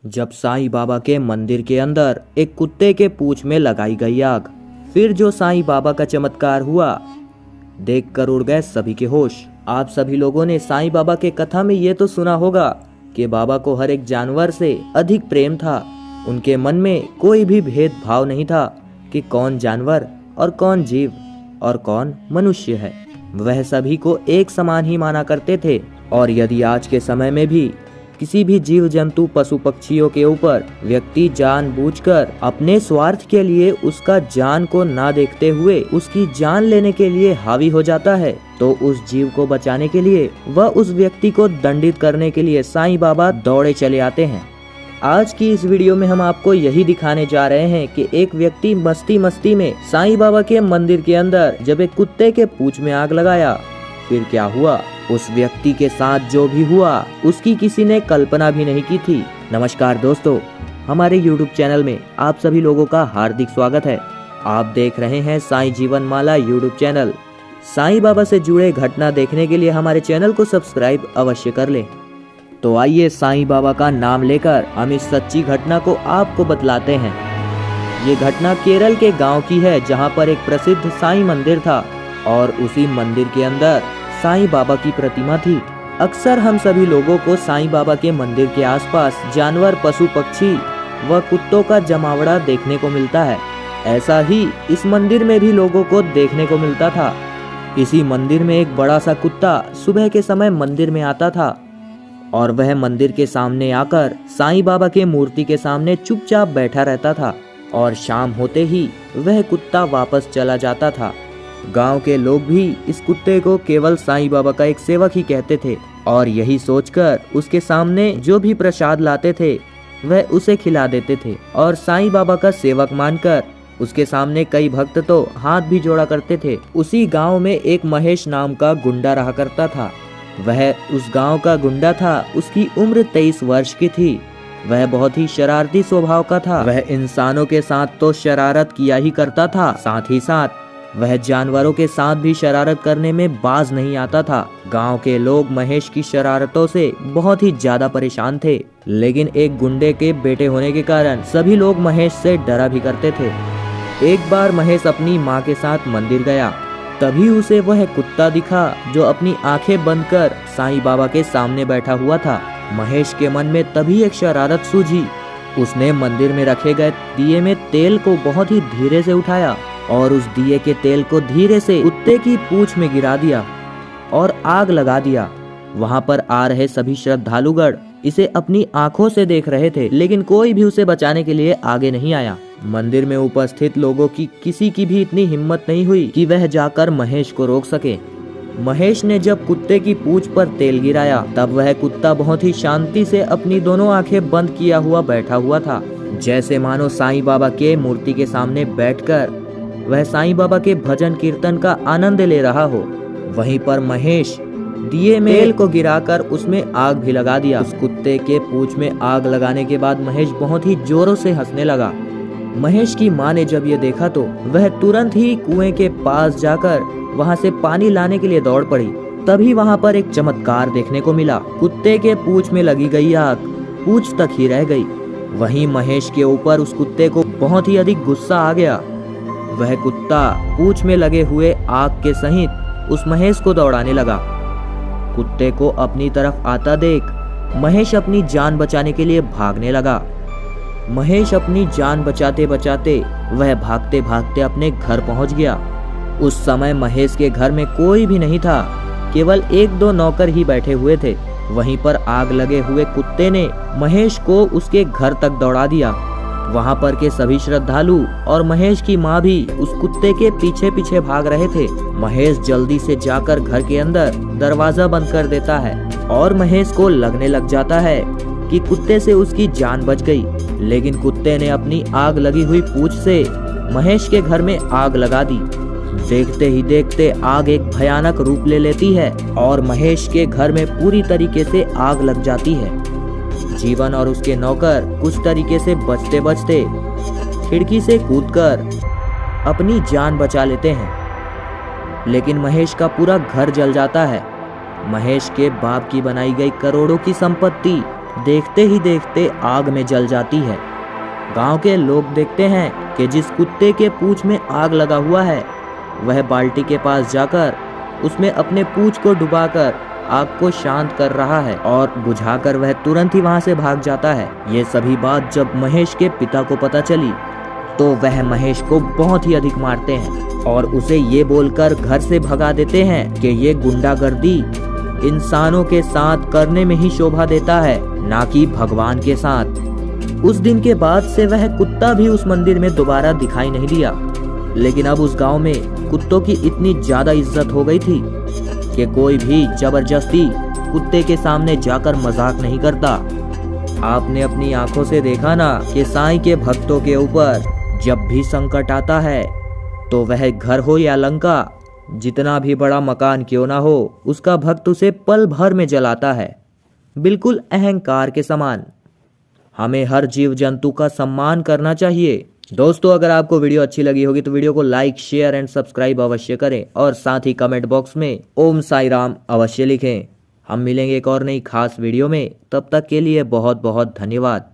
जब साईं बाबा के मंदिर के अंदर एक कुत्ते के पूंछ में लगाई गई आग, फिर जो साईं बाबा का चमत्कार हुआ, देखकर उड़ गए सभी के होश। आप सभी लोगों ने साईं बाबा के कथा में ये तो सुना होगा कि बाबा को हर एक जानवर से अधिक प्रेम था। उनके मन में कोई भी भेदभाव नहीं था कि कौन जानवर और कौन जीव और कौन मनुष्य है। वह सभी को एक समान ही माना करते थे। और यदि आज के समय में भी किसी भी जीव जंतु पशु पक्षियों के ऊपर व्यक्ति जानबूझकर अपने स्वार्थ के लिए उसका जान को ना देखते हुए उसकी जान लेने के लिए हावी हो जाता है, तो उस जीव को बचाने के लिए वह उस व्यक्ति को दंडित करने के लिए साईं बाबा दौड़े चले आते हैं। आज की इस वीडियो में हम आपको यही दिखाने जा रहे हैं कि एक व्यक्ति मस्ती मस्ती में साईं बाबा के मंदिर के अंदर जब एक कुत्ते के पूंछ में आग लगाया, फिर क्या हुआ। उस व्यक्ति के साथ जो भी हुआ उसकी किसी ने कल्पना भी नहीं की थी। नमस्कार दोस्तों, हमारे YouTube चैनल में आप सभी लोगों का हार्दिक स्वागत है। आप देख रहे हैं साईं जीवन माला YouTube चैनल। साईं बाबा से जुड़े घटना देखने के लिए हमारे चैनल को सब्सक्राइब अवश्य कर लें। तो आइए साईं बाबा का नाम लेकर हम इस सच्ची घटना को आपको बतलाते हैं। ये घटना केरल के गांव की है, जहां पर एक प्रसिद्ध साईं मंदिर था और उसी मंदिर के अंदर साईं बाबा की प्रतिमा थी। अक्सर हम सभी लोगों को साईं बाबा के मंदिर के आसपास जानवर, पशु पक्षी व कुत्तों का जमावड़ा देखने को मिलता है। ऐसा ही इस मंदिर में भी लोगों को देखने को मिलता था। इसी मंदिर में एक बड़ा सा कुत्ता सुबह के समय मंदिर में आता था और वह मंदिर के सामने आकर साईं बाबा के मूर्ति के सामने चुपचाप बैठा रहता था और शाम होते ही वह कुत्ता वापस चला जाता था। गांव के लोग भी इस कुत्ते को केवल साईं बाबा का एक सेवक ही कहते थे और यही सोचकर उसके सामने जो भी प्रसाद लाते थे वह उसे खिला देते थे और साईं बाबा का सेवक मानकर उसके सामने कई भक्त तो हाथ भी जोड़ा करते थे। उसी गांव में एक महेश नाम का गुंडा रहा करता था। वह उस गांव का गुंडा था। उसकी उम्र 23 वर्ष की थी। वह बहुत ही शरारती स्वभाव का था। वह इंसानों के साथ तो शरारत किया ही करता था, साथ ही साथ वह जानवरों के साथ भी शरारत करने में बाज नहीं आता था। गांव के लोग महेश की शरारतों से बहुत ही ज्यादा परेशान थे, लेकिन एक गुंडे के बेटे होने के कारण सभी लोग महेश से डरा भी करते थे। एक बार महेश अपनी माँ के साथ मंदिर गया, तभी उसे वह कुत्ता दिखा जो अपनी आंखें बंद कर साईं बाबा के सामने बैठा हुआ था। महेश के मन में तभी एक शरारत सूझी। उसने मंदिर में रखे गए दिए में तेल को बहुत ही धीरे से उठाया और उस दिए के तेल को धीरे से कुत्ते की पूंछ में गिरा दिया और आग लगा दिया। वहां पर आ रहे सभी श्रद्धालुगण इसे अपनी आंखों से देख रहे थे, लेकिन कोई भी उसे बचाने के लिए आगे नहीं आया। मंदिर में उपस्थित लोगों की किसी की भी इतनी हिम्मत नहीं हुई कि वह जाकर महेश को रोक सके। महेश ने जब कुत्ते की पूंछ पर तेल गिराया, तब वह कुत्ता बहुत ही शांति से अपनी दोनों आंखें बंद किया हुआ बैठा हुआ था, जैसे मानो साईं बाबा के मूर्ति के सामने बैठकर वह साईं बाबा के भजन कीर्तन का आनंद ले रहा हो। वहीं पर महेश दिए में तेल को गिराकर उसमें आग भी लगा दिया। उस कुत्ते के पूंछ में आग लगाने के बाद महेश बहुत ही जोरों से हंसने लगा। महेश की माँ ने जब ये देखा तो वह तुरंत ही कुएं के पास जाकर वहां से पानी लाने के लिए दौड़ पड़ी। तभी वहां पर एक चमत्कार देखने को मिला। कुत्ते के पूंछ में लगी गई आग पूंछ तक ही रह गई। वहीं महेश के ऊपर उस कुत्ते को बहुत ही अधिक गुस्सा आ गया। वह कुत्ता पूंछ में लगे हुए आग के सहित उस महेश को दौड़ाने लगा। कुत्ते को अपनी तरफ आता देख महेश अपनी जान बचाने के लिए भागने लगा। महेश अपनी जान बचाते बचाते वह भागते भागते अपने घर पहुंच गया। उस समय महेश के घर में कोई भी नहीं था, केवल 1-2 नौकर ही बैठे हुए थे। वहीं पर आग लगे हुए कुत्ते ने महेश को उसके घर तक दौड़ा दिया। वहां पर के सभी श्रद्धालु और महेश की माँ भी उस कुत्ते के पीछे पीछे भाग रहे थे। महेश जल्दी से जाकर घर के अंदर दरवाजा बंद कर देता है और महेश को लगने लग जाता है कि कुत्ते से उसकी जान बच गई, लेकिन कुत्ते ने अपनी आग लगी हुई पूंछ से महेश के घर में आग लगा दी। देखते ही देखते आग एक भयानक रूप ले लेती है और महेश के घर में पूरी तरीके से आग लग जाती है। जीवन और उसके नौकर कुछ तरीके से बचते बचते खिड़की से कूदकर अपनी जान बचा लेते हैं, लेकिन महेश का पूरा घर जल जाता है। महेश के बाप की बनाई गई करोड़ों की संपत्ति देखते ही देखते आग में जल जाती है। गांव के लोग देखते हैं कि जिस कुत्ते के पूंछ में आग लगा हुआ है वह बाल्टी के पास जाकर उसमें अपने पूंछ को डुबाकर आग को शांत कर रहा है और बुझाकर वह तुरंत ही वहां से भाग जाता है। ये सभी बात जब महेश के पिता को पता चली तो वह महेश को बहुत ही अधिक मारते हैं और उसे ये बोलकर घर से भगा देते हैं कि ये गुंडागर्दी इंसानों के साथ करने में ही शोभा देता है, ना कि भगवान के साथ। उस दिन के बाद से वह कुत्ता भी उस मंदिर में दोबारा दिखाई नहीं दिया। लेकिन अब उस गांव में कुत्तों की इतनी ज्यादा इज्जत हो गई थी कि कोई भी जबरदस्ती कुत्ते के सामने जाकर मजाक नहीं करता। आपने अपनी आंखों से देखा ना कि साईं के भक्तों के ऊपर जब भी संकट आता है तो वह घर हो या लंका, जितना भी बड़ा मकान क्यों ना हो, उसका भक्त उसे पल भर में जलाता है, बिल्कुल अहंकार के समान। हमें हर जीव जंतु का सम्मान करना चाहिए। दोस्तों, अगर आपको वीडियो अच्छी लगी होगी तो वीडियो को लाइक, शेयर एंड सब्सक्राइब अवश्य करें और साथ ही कमेंट बॉक्स में ओम साई राम अवश्य लिखें। हम मिलेंगे एक और नई खास वीडियो में, तब तक के लिए बहुत बहुत धन्यवाद।